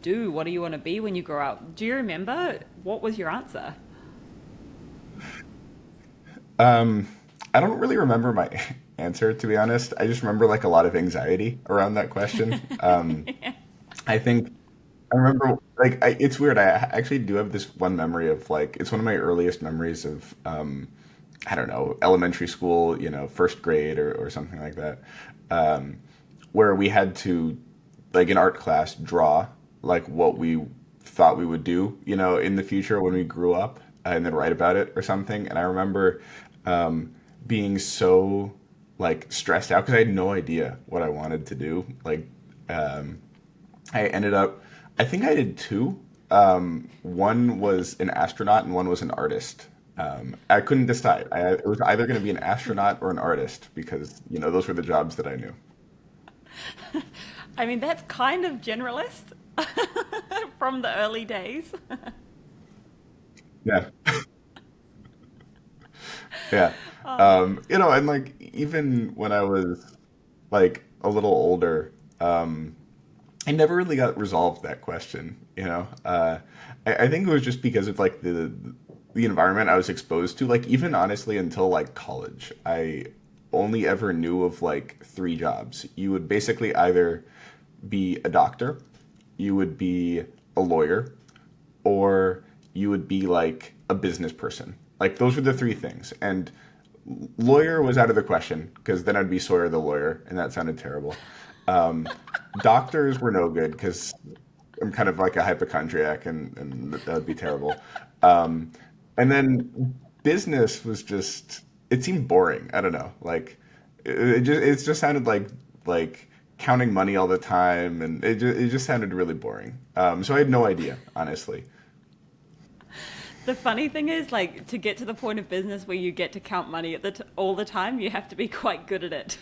do? What do you want to be when you grow up? Do you remember what was your answer? Um, I don't really remember my answer, to be honest. I just remember like a lot of anxiety around that question. I think I remember like it's weird. I actually do have this one memory of like it's one of my earliest memories of I don't know, elementary school, first grade or something like that, um, where we had to, like in art class, draw like what we thought we would do, in the future when we grew up, and then write about it or something. And I remember um, being so like stressed out because I had no idea what I wanted to do. Like, um, I ended up, I think I did two. One was an astronaut and one was an artist. I couldn't decide. It was either going to be an astronaut or an artist because, those were the jobs that I knew. I mean, that's kind of generalist from the early days. Yeah. Yeah. And like even when I was like a little older, I never really got resolved that question. I think it was just because of like the environment I was exposed to. Like even honestly until like college, I only ever knew of like three jobs. You would basically either be a doctor, you would be a lawyer, or you would be like a business person. Like those were the three things. And lawyer was out of the question because then I'd be Sawyer the lawyer, and that sounded terrible. Um, Doctors were no good because I'm kind of like a hypochondriac, and that would be terrible. Um, and then business was just it seemed boring. I don't know, like it just sounded like counting money all the time, and it just sounded really boring. So I had no idea, honestly. The funny thing is, like, to get to the point of business where you get to count money all the time, you have to be quite good at it.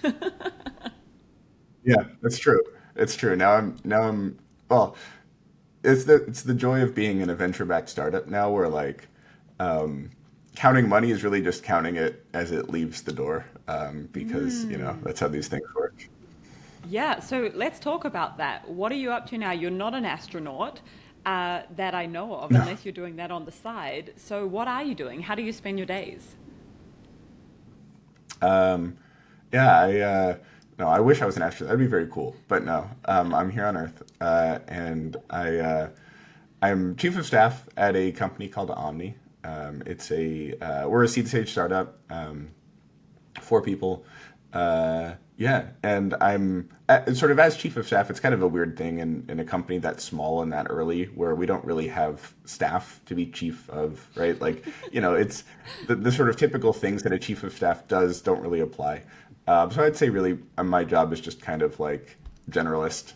Yeah, that's true. It's true. Now I'm well. It's the joy of being in a venture backed startup now, where like um, counting money is really just counting it as it leaves the door, because that's how these things work. Yeah, so let's talk about that. What are you up to now? You're not an astronaut that I know of, No. unless you're doing that on the side. So, what are you doing? How do you spend your days? Um, yeah, no, I wish I was an astronaut. That'd be very cool, but no, I'm here on Earth, and I'm chief of staff at a company called Omni. We're a seed stage startup. Four people. Yeah, and I'm sort of as chief of staff. It's kind of a weird thing in a company that small and that early, where we don't really have staff to be chief of, right? Like, it's the sort of typical things that a chief of staff does don't really apply. So I'd say really my job is just kind of like generalist,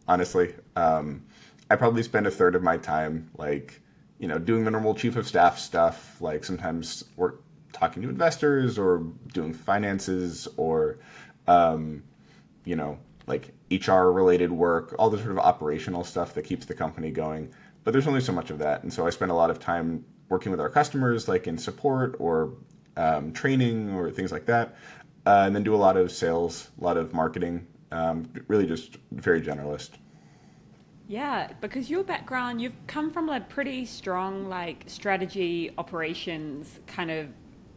honestly. I probably spend a third of my time like, doing the normal chief of staff stuff, like sometimes work talking to investors or doing finances or um, you know, like HR related work, all the sort of operational stuff that keeps the company going. But there's only so much of that. And so I spend a lot of time working with our customers, like in support or training or things like that. And then do a lot of sales, a lot of marketing, really just very generalist. Yeah, because your background, you've come from a pretty strong like strategy operations kind of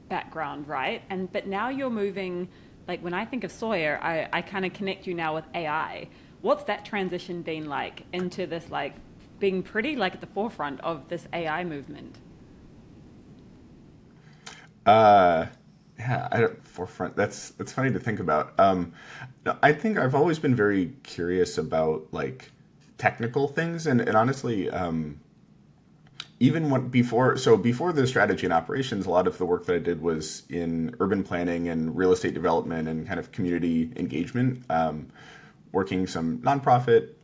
background, right? And but now you're moving like when I think of Sawyer, I kind of connect you now with AI. What's that transition been like into this like being pretty like at the forefront of this AI movement? Uh, yeah, I don't forefront. That's funny to think about. No, I think I've always been very curious about like technical things, and honestly, even before the strategy and operations, a lot of the work that I did was in urban planning and real estate development and kind of community engagement, working some nonprofit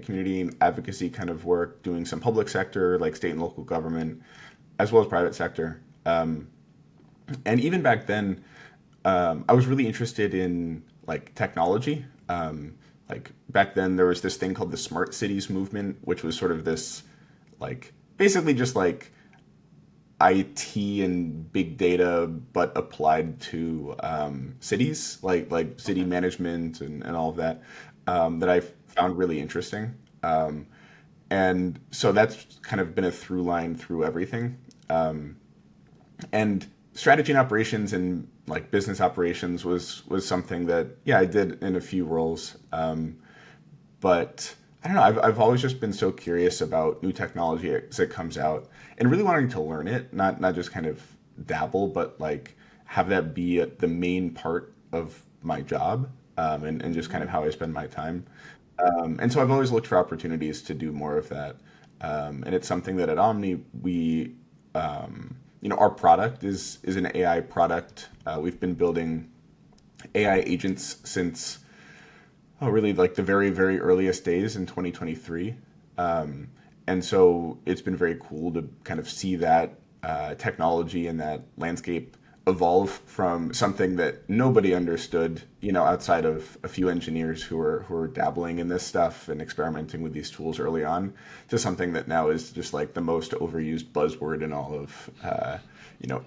community advocacy kind of work, doing some public sector like state and local government, as well as private sector. And even back then, I was really interested in like technology. Like back then, there was this thing called the smart cities movement, which was sort of this like basically just like IT and big data, but applied to cities, like city management and all of that, that I found really interesting. And so that's kind of been a through line through everything. And strategy and operations and like business operations was something that yeah I did in a few roles. But I don't know. I've always just been so curious about new technology as it comes out, and really wanting to learn it, not just kind of dabble, but like have that be the main part of my job, and just kind of how I spend my time. And so I've always looked for opportunities to do more of that. And it's something that at Omni our product is an AI product. We've been building AI agents since really like the very, very earliest days in 2023. And so it's been very cool to kind of see that technology and that landscape evolve from something that nobody understood, outside of a few engineers who are dabbling in this stuff and experimenting with these tools early on, to something that now is just like the most overused buzzword in all of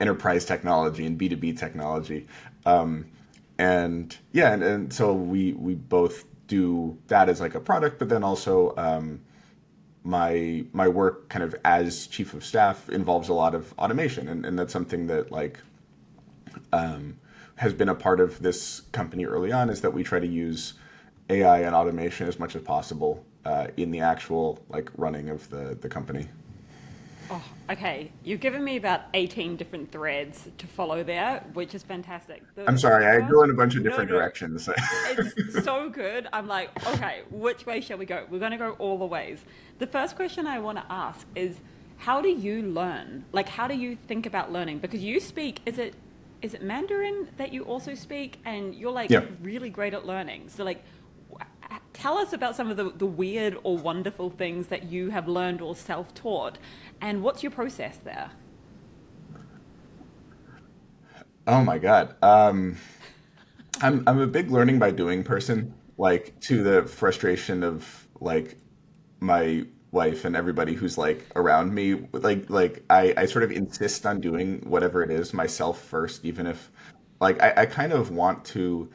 enterprise technology and B2B technology. And yeah, and so we both do that as like a product, but then also my work kind of as chief of staff involves a lot of automation, and that's something that like has been a part of this company early on, is that we try to use AI and automation as much as possible in the actual like running of the company. Oh, okay. You've given me about 18 different threads to follow there, which is fantastic. I'm The sorry, I go first, in a bunch of no, different no, directions. it's so good. I'm like, okay, which way shall we go? We're going to go all the ways. The first question I want to ask is, how do you learn? Like, how do you think about learning? Because you speak, is it Mandarin that you also speak? And you're like Yeah. really great at learning. So like, tell us about some of the weird or wonderful things that you have learned or self-taught, and what's your process there? Oh my God. I'm a big learning by doing person, like to the frustration of like my wife and everybody who's like around me. I sort of insist on doing whatever it is myself first, even if like I kind of want to,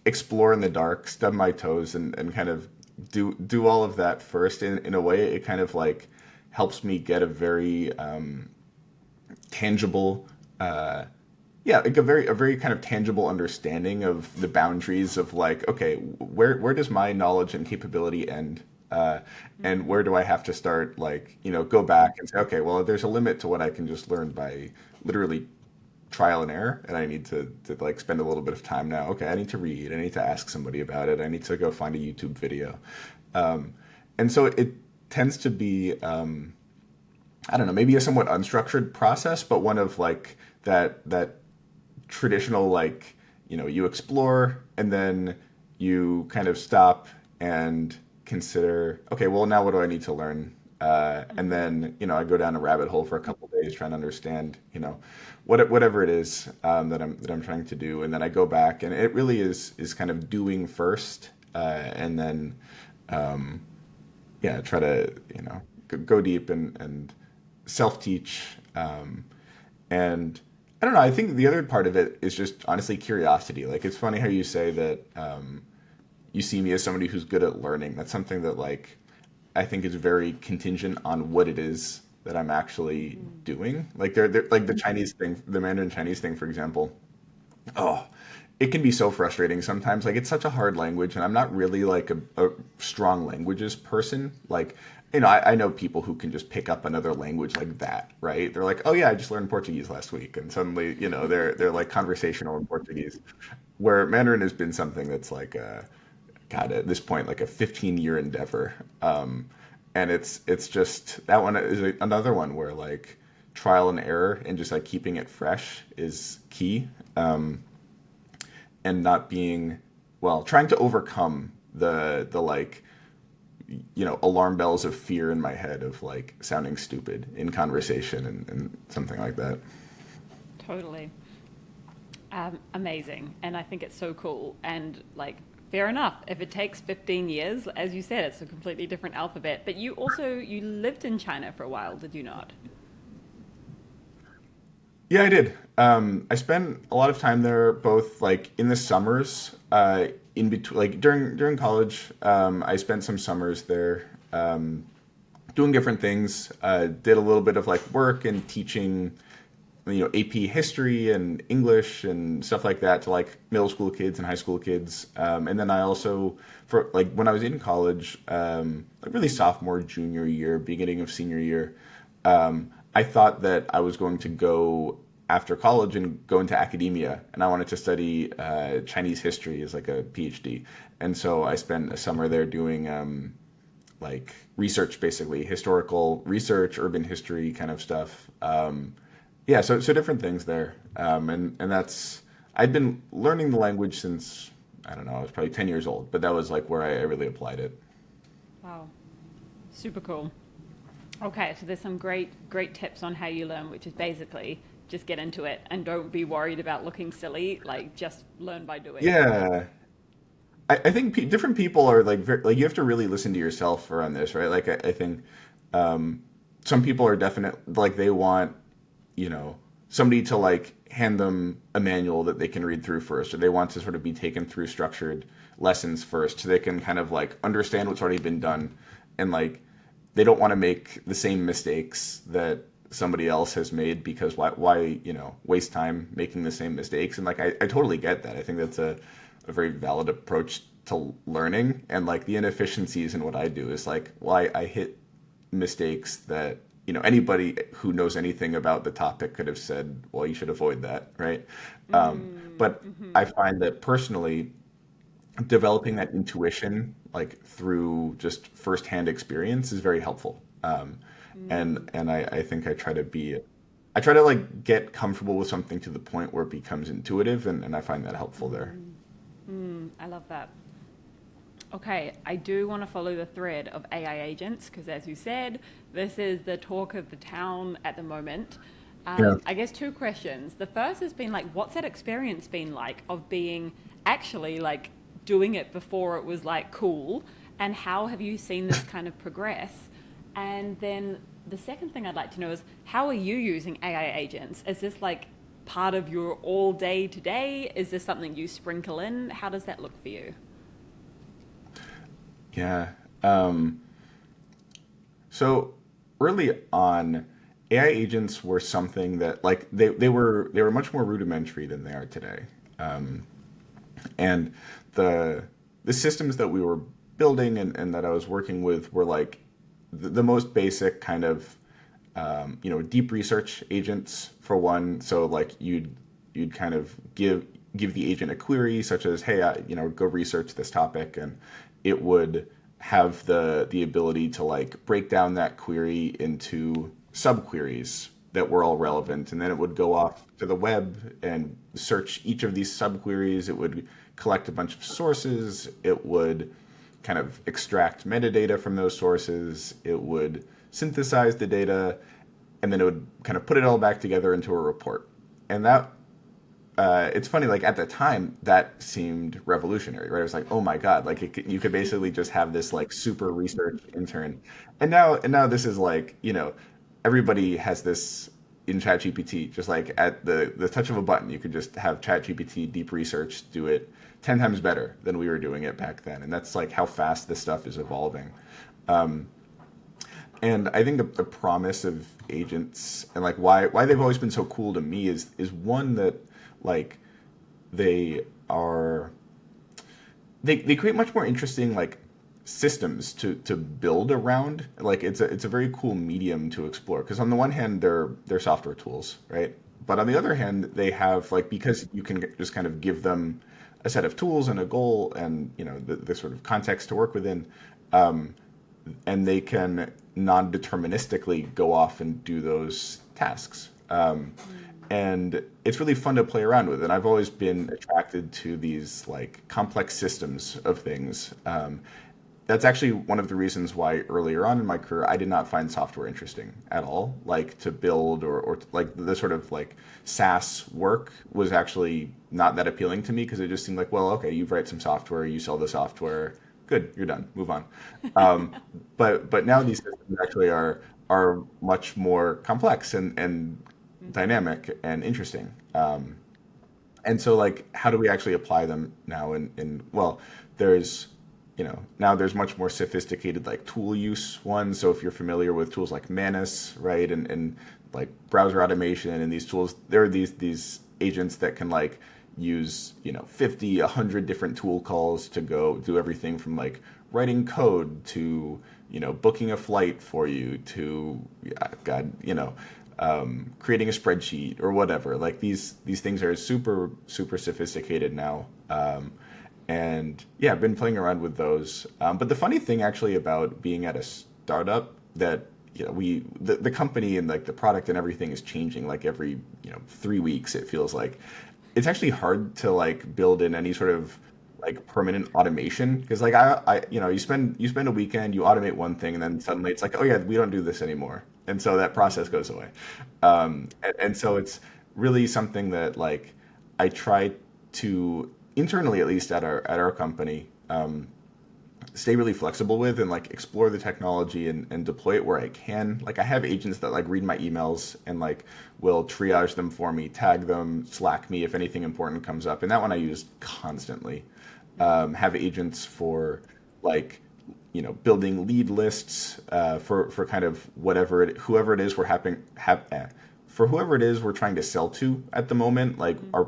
explore in the dark, stub my toes, and kind of do all of that first. In a way, it kind of like helps me get a very tangible yeah, like a very kind of tangible understanding of the boundaries of like, okay, where does my knowledge and capability end, and where do I have to start? Like, go back and say, okay, well, there's a limit to what I can just learn by literally trial and error, and I need to like spend a little bit of time now. Okay, I need to read. I need to ask somebody about it. I need to go find a YouTube video, um, and so it tends to be. I don't know, maybe a somewhat unstructured process, but one of like that traditional like you explore and then you kind of stop and consider, okay, well now what do I need to learn, and then I go down a rabbit hole for a couple of days trying to understand whatever it is, that I'm trying to do, and then I go back, and it really is kind of doing first, and then yeah, try to go deep and self teach, and I don't know. I think the other part of it is just honestly curiosity. Like it's funny how you say that, you see me as somebody who's good at learning. That's something that like I think is very contingent on what it is that I'm actually doing. Like they're like the Chinese thing, the Mandarin Chinese thing, for example. Oh, it can be so frustrating sometimes. Like it's such a hard language, and I'm not really like a strong languages person. Like, I know people who can just pick up another language like that, right? They're like, oh yeah, I just learned Portuguese last week, and suddenly, they're like conversational in Portuguese. Where Mandarin has been something that's like, God, at this point, like a 15-year endeavor. And it's just that one is another one where like trial and error and just like keeping it fresh is key. And not being, well, trying to overcome the like alarm bells of fear in my head of like sounding stupid in conversation, and something like that. Totally. Amazing. And I think it's so cool. And like, fair enough. If it takes 15 years, as you said, it's a completely different alphabet. But you lived in China for a while, did you not? Yeah, I did. I spent a lot of time there, both like in the summers, in between, like during college. I spent some summers there, doing different things. Did a little bit of like work and teaching, AP history and English and stuff like that to like middle school kids and high school kids. And then I also, for like when I was in college, like really sophomore, junior year, beginning of senior year, I thought that I was going to go after college and go into academia, and I wanted to study Chinese history as like a PhD. And so I spent a summer there doing like research, basically historical research, urban history kind of stuff. Yeah, so different things there, and that's I'd been learning the language since I don't know I was probably 10 years old, but that was like where I really applied it. Wow, super cool. Okay, so there's some great tips on how you learn, which is basically just get into it and don't be worried about looking silly. Like just learn by doing. Yeah, I think different people are like like you have to really listen to yourself around this, right? Like I think some people are definite like they want somebody to like hand them a manual that they can read through first, or they want to sort of be taken through structured lessons first so they can kind of like understand what's already been done, and like they don't want to make the same mistakes that somebody else has made, because why waste time making the same mistakes. And like I totally get that. I think that's a very valid approach to learning, and like the inefficiencies in what I do is like why I hit mistakes that anybody who knows anything about the topic could have said, well, you should avoid that, right? But I find that personally, developing that intuition, like through just firsthand experience, is very helpful. And I think I try to like get comfortable with something to the point where it becomes intuitive, and I find that helpful there. I love that. Okay, I do want to follow the thread of AI agents because, as you said, this is the talk of the town at the moment. Yeah. I guess two questions. The first has been like, what's that experience been like of being actually like doing it before it was like cool, and how have you seen this kind of progress? And then the second thing I'd like to know is how are you using AI agents? Is this like part of your all day to day? Is this something you sprinkle in? How does that look for you? Yeah. Um, so early on, AI agents were something that like they were much more rudimentary than they are today. Um, and the the systems that we were building and that I was working with were like the most basic kind of deep research agents for one. So like you'd kind of give the agent a query such as, hey, go research this topic, and it would have the ability to like break down that query into subqueries that were all relevant, and then it would go off to the web and search each of these subqueries. It would collect a bunch of sources. It would kind of extract metadata from those sources. It would synthesize the data, and then it would kind of put it all back together into a report. And that it's funny, like at the time, that seemed revolutionary, right? It was like, oh my God, like you could basically just have this like super research intern, and now this is like, everybody has this in ChatGPT, just like at the touch of a button, you could just have ChatGPT deep research do it 10 times better than we were doing it back then, and that's like how fast this stuff is evolving. Um, and I think the promise of agents and like why they've always been so cool to me is one that like they are they create much more interesting like systems to build around. Like it's a very cool medium to explore, because on the one hand they're software tools, right? But on the other hand, they have like, because you can just kind of give them a set of tools and a goal and the sort of context to work within, um, and they can non-deterministically go off and do those tasks. And it's really fun to play around with. And I've always been attracted to these like complex systems of things. That's actually one of the reasons why earlier on in my career I did not find software interesting at all. Like to build or like the sort of like SaaS work was actually not that appealing to me, because it just seemed like, well, okay, you write some software, you sell the software, good, you're done, move on. Um, but now these systems actually are much more complex and Mm-hmm. dynamic and interesting. And so like how do we actually apply them now? And well, there's now there's much more sophisticated like tool use ones. So if you're familiar with tools like Manus, right, and like browser automation and these tools, there are these agents that can like use 50, 100 different tool calls to go do everything from like writing code to booking a flight for you to God, creating a spreadsheet or whatever. Like these things are super super sophisticated now. And yeah, I've been playing around with those. But the funny thing actually about being at a startup that the company and like the product and everything is changing like every 3 weeks. It feels like it's actually hard to like build in any sort of like permanent automation because like you spend a weekend, you automate one thing, and then suddenly it's like, oh yeah, we don't do this anymore, and so that process goes away. And so it's really something that like I try to internally, at least at our company, stay really flexible with and like explore the technology and deploy it where I can. Like I have agents that like read my emails and like will triage them for me, tag them, Slack me if anything important comes up, and that one I use constantly. Have agents for like building lead lists for kind of whoever it is we're for whoever it is we're trying to sell to at the moment. Like our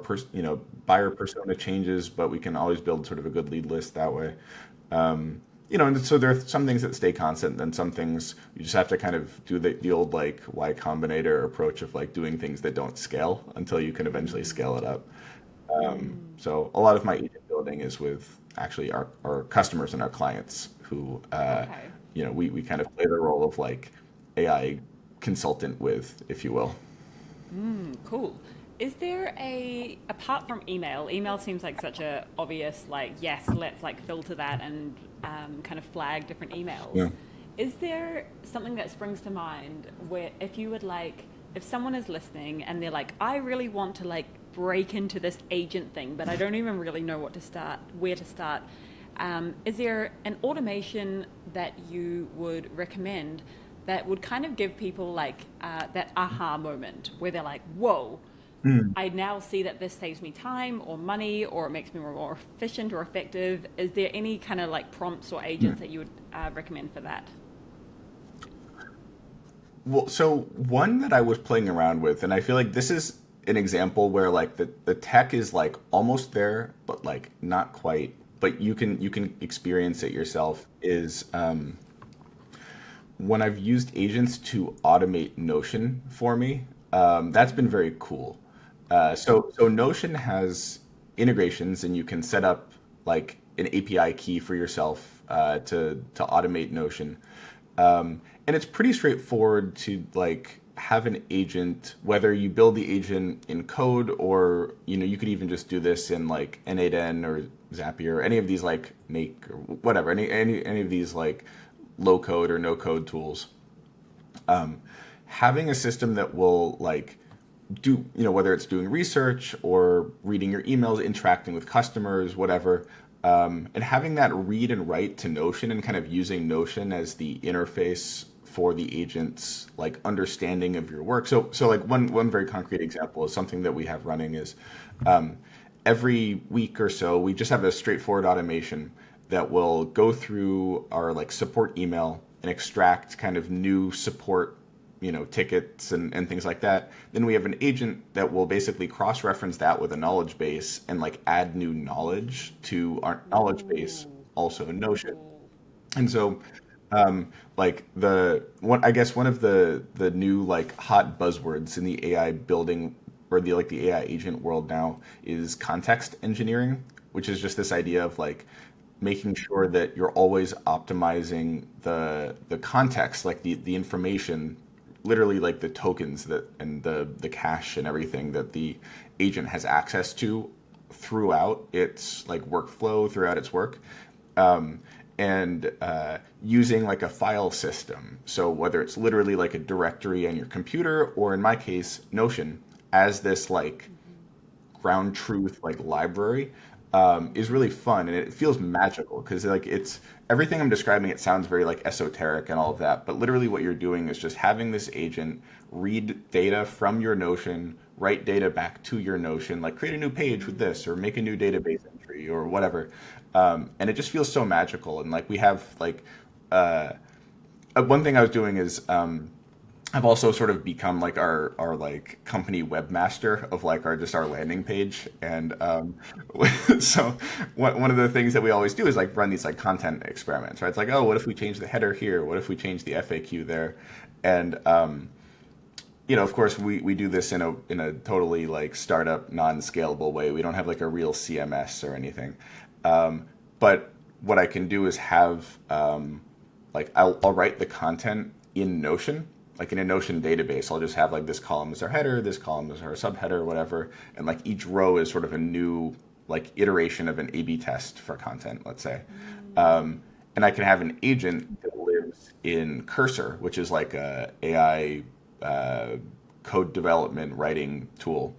buyer persona changes, but we can always build sort of a good lead list that way. And so there are some things that stay constant, and some things you just have to kind of do the old like Y Combinator approach of like doing things that don't scale until you can eventually scale it up. So a lot of my agent building is with actually our customers and our clients who, Okay. we kind of play the role of like AI consultant with, if you will. Cool. Is there apart from email seems like such a obvious, like, yes, let's like filter that and kind of flag different emails. Yeah. Is there something that springs to mind where if you would like, if someone is listening and they're like, I really want to like break into this agent thing, but I don't even really know where to start. Is there an automation that you would recommend that would kind of give people like that aha moment where they're like, whoa, I now see that this saves me time or money or it makes me more efficient or effective. Is there any kind of like prompts or agents that you would recommend for that? Well, so one that I was playing around with, and I feel like this is an example where like the tech is like almost there, but like not quite. But you can experience it yourself. Is when I've used agents to automate Notion for me. That's been very cool. So Notion has integrations, and you can set up like an API key for yourself to automate Notion. And it's pretty straightforward to like have an agent, whether you build the agent in code or you could even just do this in like N8N or Zapier or any of these like Make or whatever, any of these like low code or no code tools. Having a system that will like do whether it's doing research or reading your emails, interacting with customers, whatever, and having that read and write to Notion and kind of using Notion as the interface for the agent's like understanding of your work. So like one very concrete example is something that we have running is every week or so we just have a straightforward automation that will go through our like support email and extract kind of new support tickets and things like that. Then we have an agent that will basically cross-reference that with a knowledge base and like add new knowledge to our knowledge base, Ooh, also in Notion. cool. And so, like I guess one of the new like hot buzzwords in the AI building or the AI agent world now is context engineering, which is just this idea of like making sure that you're always optimizing the context, like the information, literally like the tokens that and the cache and everything that the agent has access to throughout its like workflow, throughout its work, and using like a file system. So whether it's literally like a directory on your computer, or in my case, Notion, as this like ground truth like library, is really fun, and it feels magical because like everything I'm describing, it sounds very like esoteric and all of that, but literally what you're doing is just having this agent read data from your Notion, write data back to your Notion, like create a new page with this or make a new database entry or whatever. And it just feels so magical. And like we have like one thing I was doing is I've also sort of become like our like company webmaster of like our just our landing page, and so one of the things that we always do is like run these like content experiments, right? It's like, oh, what if we change the header here? What if we change the FAQ there? And of course, we do this in a totally like startup, non-scalable way. We don't have like a real CMS or anything, but what I can do is have like I'll write the content in Notion, like in a Notion database. I'll just have like this column is our header, this column is our subheader, whatever, and like each row is sort of a new like iteration of an A/B test for content, let's say. And I can have an agent that lives in Cursor, which is like a AI code development writing tool,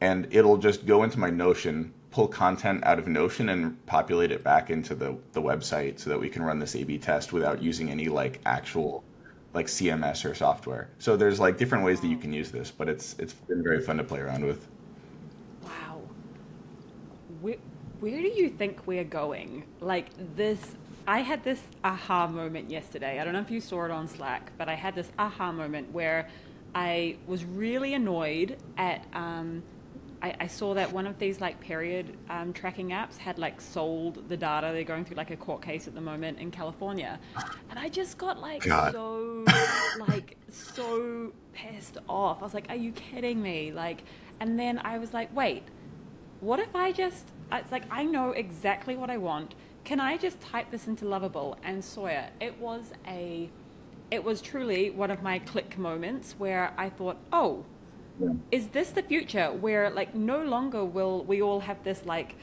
and it'll just go into my Notion, pull content out of Notion, and populate it back into the website so that we can run this A/B test without using any like actual like CMS or software. So there's like different ways that you Wow. can use this, but it's been very fun to play around with. Wow. Where, where do you think we're going? Like this, I had this aha moment yesterday. I don't know if you saw it on Slack, but I had this aha moment where I was really annoyed at, I saw that one of these like period tracking apps had like sold the data. They're going through like a court case at the moment in California. And I just got God. like so pissed off. I was like, are you kidding me? Like, and then I was like, wait, what if I just, it's like, I know exactly what I want. Can I just type this into Lovable and Sawyer? It was truly one of my click moments where I thought, oh, Yeah. is this the future where like no longer will we all have this like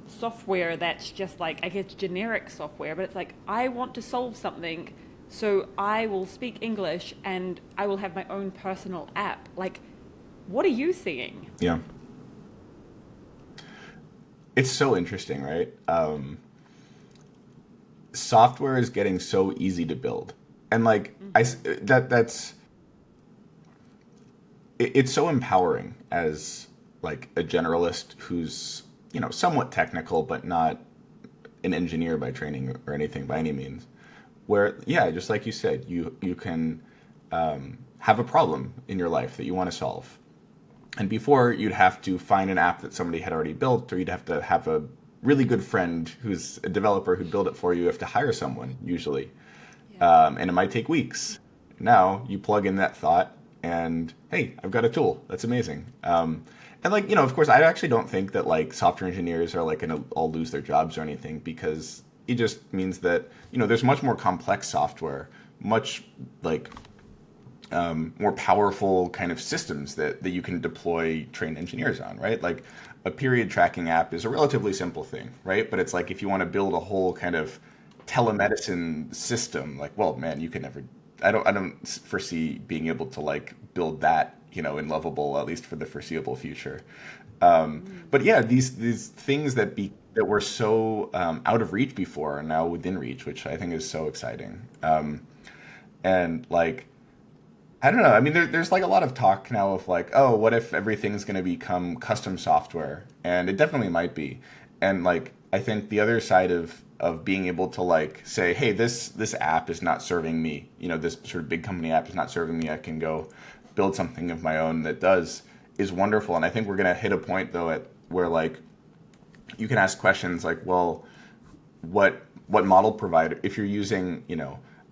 software that's just like I guess generic software, but it's like I want to solve something, so I will speak English and I will have my own personal app. Like, what are you seeing? Yeah. It's so interesting, right? Software is getting so easy to build, and like that's it's so empowering as like a generalist who's somewhat technical but not an engineer by training or anything by any means, where yeah, just like you said, you can have a problem in your life that you want to solve, and before you'd have to find an app that somebody had already built, or you'd have to have a really good friend who's a developer who'd build it for you. You have to hire someone usually, Yeah. and it might take weeks. Now you plug in that thought, and hey, I've got a tool. That's amazing. And like of course, I actually don't think that like software engineers are like gonna all lose their jobs or anything, because it just means that there's much more complex software, much like more powerful kind of systems that you can deploy trained engineers on, right? Like a period tracking app is a relatively simple thing, right? But it's like if you want to build a whole kind of telemedicine system, like, well, man, you can never. I don't foresee being able to like build that, in Lovable, at least for the foreseeable future. But yeah, these things that were so out of reach before are now within reach, which I think is so exciting. And like I don't know. I mean, there's like a lot of talk now of like, oh, what if everything's going to become custom software? And it definitely might be. And like, I think the other side of being able to like say, hey, this app is not serving me. This sort of big company app is not serving me. I can go build something of my own that does is wonderful. And I think we're going to hit a point though at where like you can ask questions like, well, what model provider, if you're using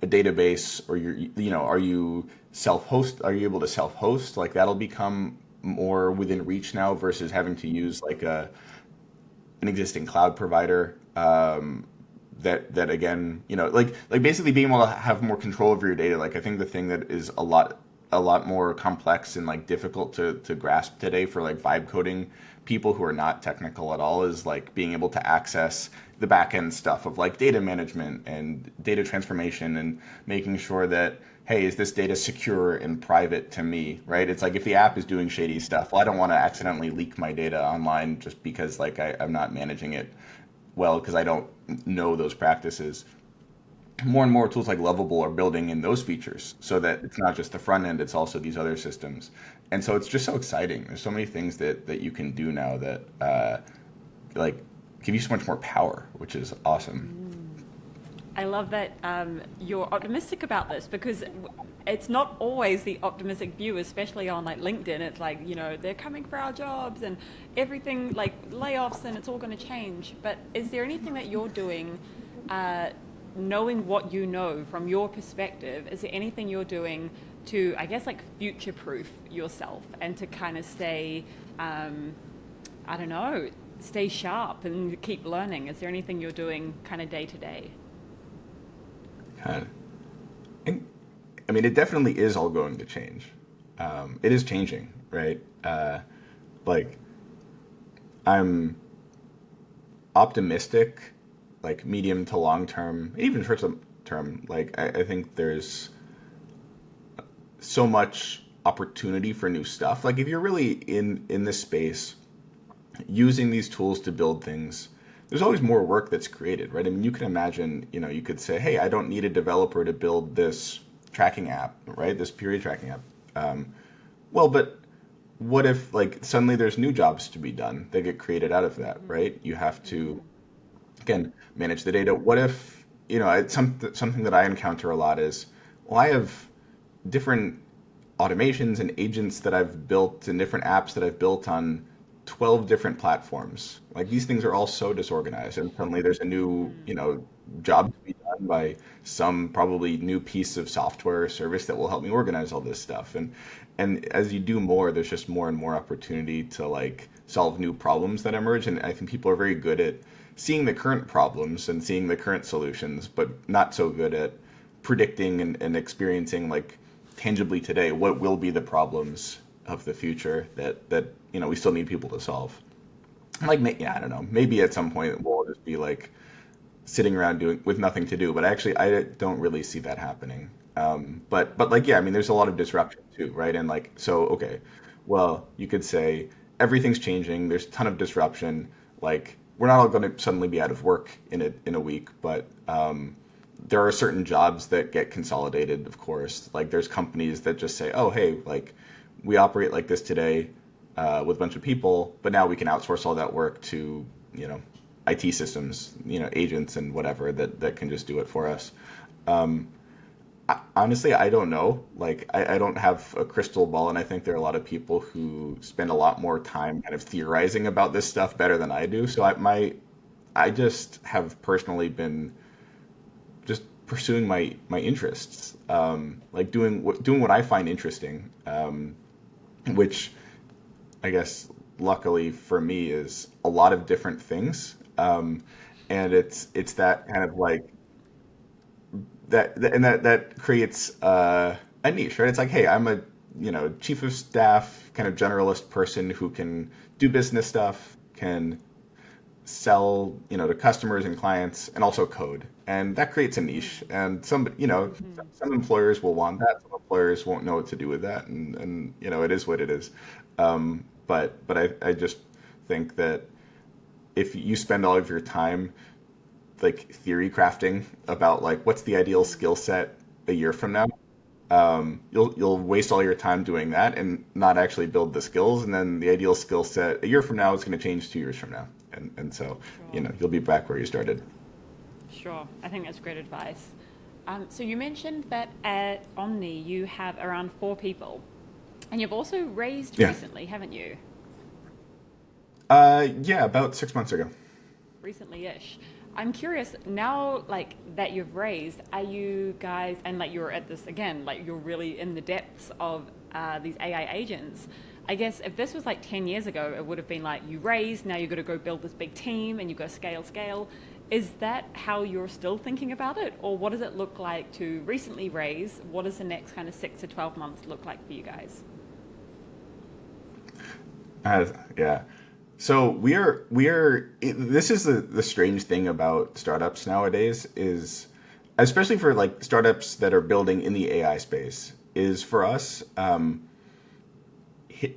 a database, or are you are you able to self-host, like that'll become more within reach now versus having to use like an existing cloud provider, that again, like basically being able to have more control over your data. Like I think the thing that is a lot more complex and like difficult to grasp today for like vibe coding people who are not technical at all is like being able to access the back end stuff of like data management and data transformation, and making sure that, hey, is this data secure and private to me, right? It's like if the app is doing shady stuff, well, I don't want to accidentally leak my data online just because like I'm not managing it well because I don't know those practices. More and more tools like Lovable are building in those features so that it's not just the front end, it's also these other systems. And so it's just so exciting. There's so many things that you can do now that like give you so much more power, which is awesome. I love that you're optimistic about this because it's not always the optimistic view, especially on like LinkedIn. It's like, they're coming for our jobs and everything, like layoffs, and it's all going to change. But is there anything that you're doing, knowing what you know from your perspective? Is there anything you're doing to, I guess, like future proof yourself and to kind of stay, I don't know, stay sharp and keep learning? Is there anything you're doing kind of day to day? Kind of. And, I mean, it definitely is all going to change. It is changing, right? Like, I'm optimistic, like medium to long term, even short term. Like, I think there's so much opportunity for new stuff. Like, if you're really in this space, using these tools to build things, there's always more work that's created, right? I mean, you can imagine, you could say, hey, I don't need a developer to build this tracking app, right? This period tracking app. Well, but what if like suddenly there's new jobs to be done that get created out of that, right? You have to, again, manage the data. What if, it's something that I encounter a lot is, well, I have different automations and agents that I've built and different apps that I've built on 12 different platforms. Like these things are all so disorganized, and suddenly there's a new, job to be done by some probably new piece of software or service that will help me organize all this stuff. And as you do more, there's just more and more opportunity to like solve new problems that emerge. And I think people are very good at seeing the current problems and seeing the current solutions, but not so good at predicting and experiencing like tangibly today what will be the problems of the future that we still need people to solve. Like, yeah, I don't know. Maybe at some point we'll just be like sitting around doing with nothing to do. But actually, I don't really see that happening. But like, yeah, I mean, there's a lot of disruption too, right? And like, so okay, well, you could say everything's changing. There's a ton of disruption. Like, we're not all going to suddenly be out of work in a week, but there are certain jobs that get consolidated. Of course, like there's companies that just say, oh, hey, like we operate like this today with a bunch of people, but now we can outsource all that work to, IT systems, agents and whatever that can just do it for us. Honestly, I don't know. Like, I don't have a crystal ball, and I think there are a lot of people who spend a lot more time kind of theorizing about this stuff better than I do. So I just have personally been just pursuing my interests, like doing what I find interesting, which I guess luckily for me is a lot of different things, and it's that kind of like that creates a niche, right? It's like, hey, I'm a chief of staff kind of generalist person who can do business stuff, can sell to customers and clients, and also code, and that creates a niche. And some employers will want that, some employers won't know what to do with that, and it is what it is. But I just think that if you spend all of your time like theory crafting about like what's the ideal skill set a year from now, you'll waste all your time doing that and not actually build the skills. And then the ideal skill set a year from now is going to change 2 years from now, and so Sure. you'll be back where you started. Sure. I think that's great advice. So you mentioned that at Omni you have around 4 people, and you've also raised Yeah. recently, haven't you? Yeah, about 6 months ago. Recently-ish. I'm curious now, like that you've raised, are you guys, and like you're at this again, like you're really in the depths of these AI agents. I guess if this was like 10 years ago, it would have been like you raised, now you've got to go build this big team and you've got to scale, scale. Is that how you're still thinking about it? Or what does it look like to recently raise? What does the next kind of 6 to 12 months look like for you guys? Yeah. So this is the strange thing about startups nowadays is, especially for like startups that are building in the AI space, is for us,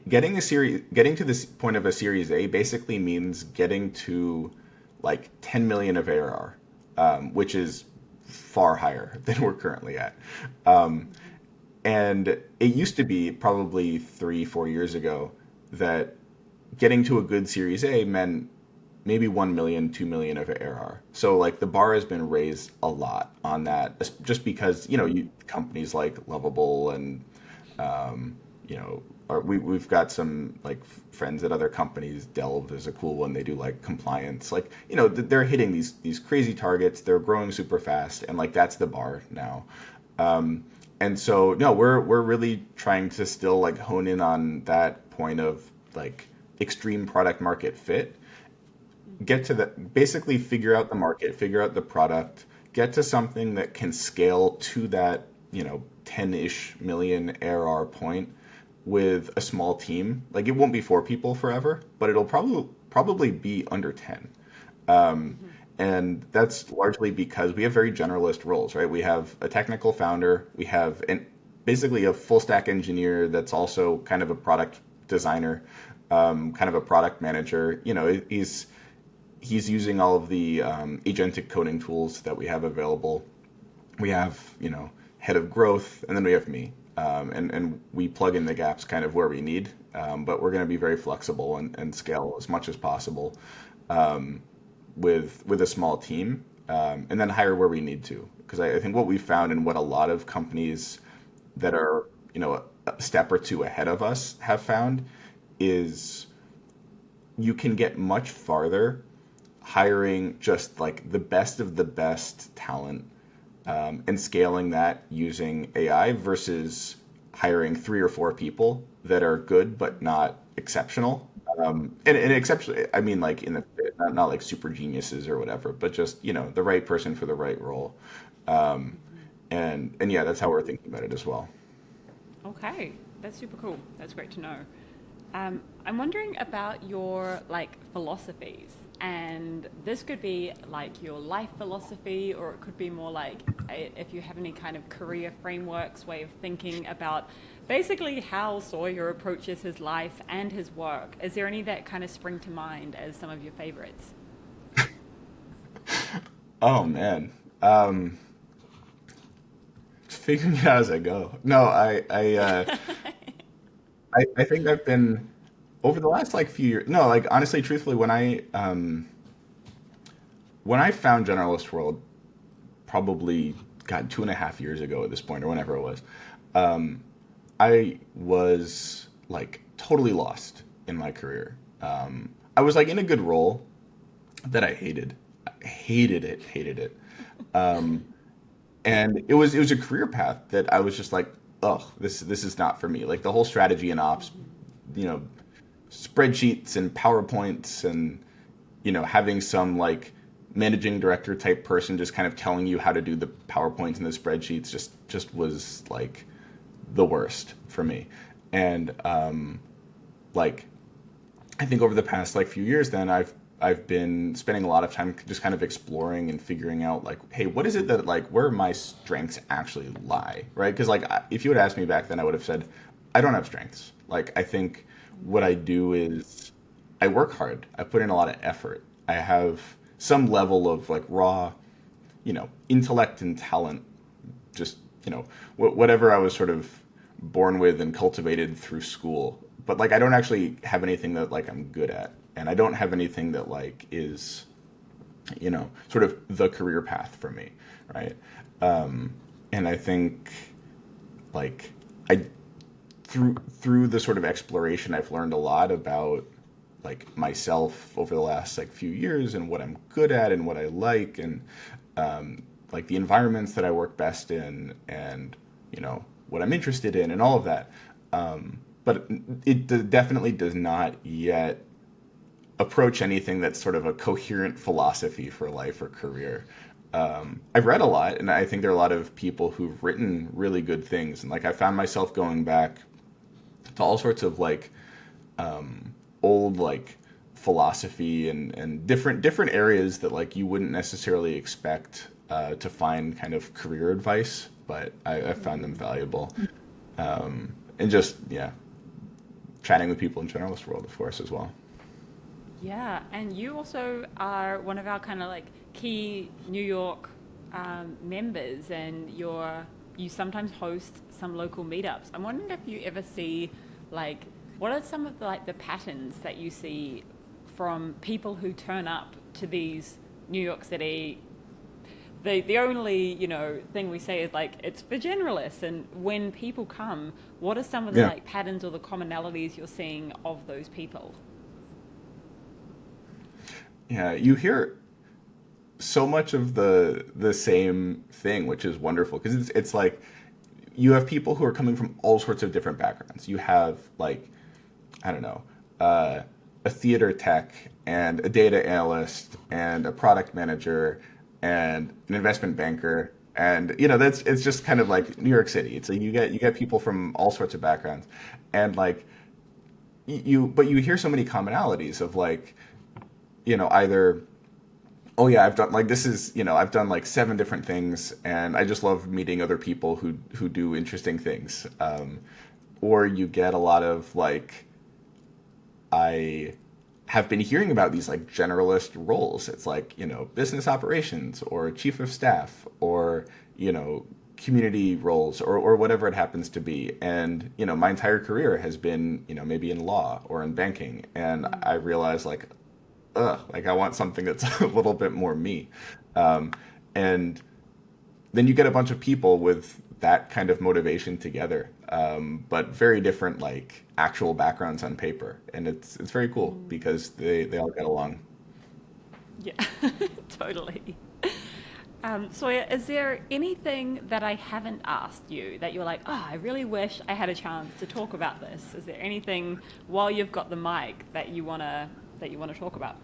getting to this point of a series A basically means getting to like 10 million of ARR, which is far higher than we're currently at. Um, and it used to be probably 3, 4 years ago that getting to a good Series A meant maybe 1 million, 2 million of ARR. So like the bar has been raised a lot on that, just because, companies like Lovable and, um, we've got some like friends at other companies. Delve is a cool one. They do like compliance. Like, they're hitting these crazy targets. They're growing super fast. And like, that's the bar now. And so, no, we're really trying to still like hone in on that point of like extreme product market fit, get to the basically figure out the market, figure out the product, get to something that can scale to that 10-ish million ARR point with a small team. Like it won't be 4 people forever, but it'll probably be under 10. um, and that's largely because we have very generalist roles, right? We have a technical founder, we have basically a full stack engineer that's also kind of a product designer, kind of a product manager. He's using all of the agentic coding tools that we have available. We have, head of growth, and then we have me. And we plug in the gaps kind of where we need, but we're going to be very flexible and scale as much as possible, with a small team, and then hire where we need to. Because I think what we found, and what a lot of companies that are, a step or two ahead of us have found, is you can get much farther hiring just like the best of the best talent, and scaling that using AI versus hiring 3 or 4 people that are good but not exceptional. And exceptional, I mean, like in the not like super geniuses or whatever, but just the right person for the right role. Um, and yeah, that's how we're thinking about it as well. Okay, that's super cool. That's great to know. I'm wondering about your like philosophies, and this could be like your life philosophy, or it could be more like if you have any kind of career frameworks, way of thinking about basically how Sawyer approaches his life and his work. Is there any that kind of spring to mind as some of your favorites? Oh man. Um, Figuring it out as I go. No, I think I've been over the last like few years. No, like honestly, truthfully, when I found Generalist World, probably God 2.5 years ago at this point, or whenever it was, um, I was like totally lost in my career. I was like in a good role that I hated. I hated it. Um, and it was a career path that I was just like, oh, this is not for me. Like the whole strategy and ops, you know, spreadsheets and PowerPoints, and having some like managing director type person just kind of telling you how to do the PowerPoints and the spreadsheets just was like the worst for me. And like I think over the past like few years, then I've been spending a lot of time just kind of exploring and figuring out like, hey, what is it that like where my strengths actually lie, right? Because like if you had asked me back then, I would have said I don't have strengths. Like I think what I do is I work hard. I put in a lot of effort. I have some level of like raw, intellect and talent. Just whatever I was sort of born with and cultivated through school. But like I don't actually have anything that like I'm good at, and I don't have anything that like is sort of the career path for me, right? And I think like I through the sort of exploration, I've learned a lot about like myself over the last like few years, and what I'm good at and what I like, and like the environments that I work best in, and what I'm interested in and all of that. But it definitely does not yet approach anything that's sort of a coherent philosophy for life or career. I've read a lot, and I think there are a lot of people who've written really good things, and like I found myself going back to all sorts of like old like philosophy, and different areas that like you wouldn't necessarily expect to find kind of career advice, but I found them valuable. And just yeah, chatting with people in generalist world, of course, as well. Yeah, and you also are one of our kind of like key New York members, and you sometimes host some local meetups. I'm wondering if you ever see like what are some of the like the patterns that you see from people who turn up to these New York City. The only thing we say is like it's for generalists, and when people come, what are some of the Yeah. like patterns or the commonalities you're seeing of those people? Yeah, you hear so much of the same thing, which is wonderful because it's like you have people who are coming from all sorts of different backgrounds. You have like I don't know, a theater tech and a data analyst and a product manager and an investment banker. And that's it's just kind of like New York City. It's like you get people from all sorts of backgrounds, and like but you hear so many commonalities of like either oh yeah, I've done like this is I've done like seven different things, and I just love meeting other people who do interesting things. Or you get a lot of like I have been hearing about these like generalist roles. It's like business operations or chief of staff or you know community roles or whatever it happens to be. And my entire career has been maybe in law or in banking, and I realize like like I want something that's a little bit more me. And then you get a bunch of people with that kind of motivation together, but very different like actual backgrounds on paper, and it's very cool because they all get along. Yeah, totally. Sawyer, is there anything that I haven't asked you that you're like, oh, I really wish I had a chance to talk about this? Is there anything while you've got the mic that you wanna talk about?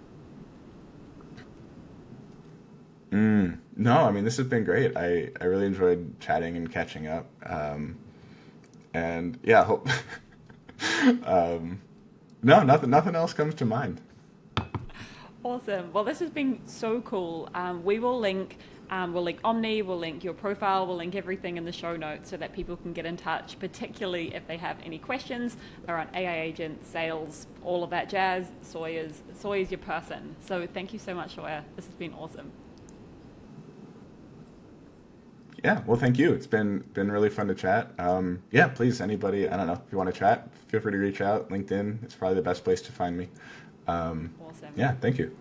No, I mean this has been great. I really enjoyed chatting and catching up. And yeah, hope um, no, nothing else comes to mind. Awesome. Well, this has been so cool. We'll link Omni, we'll link your profile, we'll link everything in the show notes so that people can get in touch, particularly if they have any questions around AI agents, sales, all of that jazz. Sawyer's your person. So thank you so much, Sawyer. This has been awesome. Yeah, well, thank you. It's been really fun to chat. Yeah, please, anybody, I don't know, if you want to chat, feel free to reach out. LinkedIn, it's probably the best place to find me. Um, Awesome. yeah, thank you.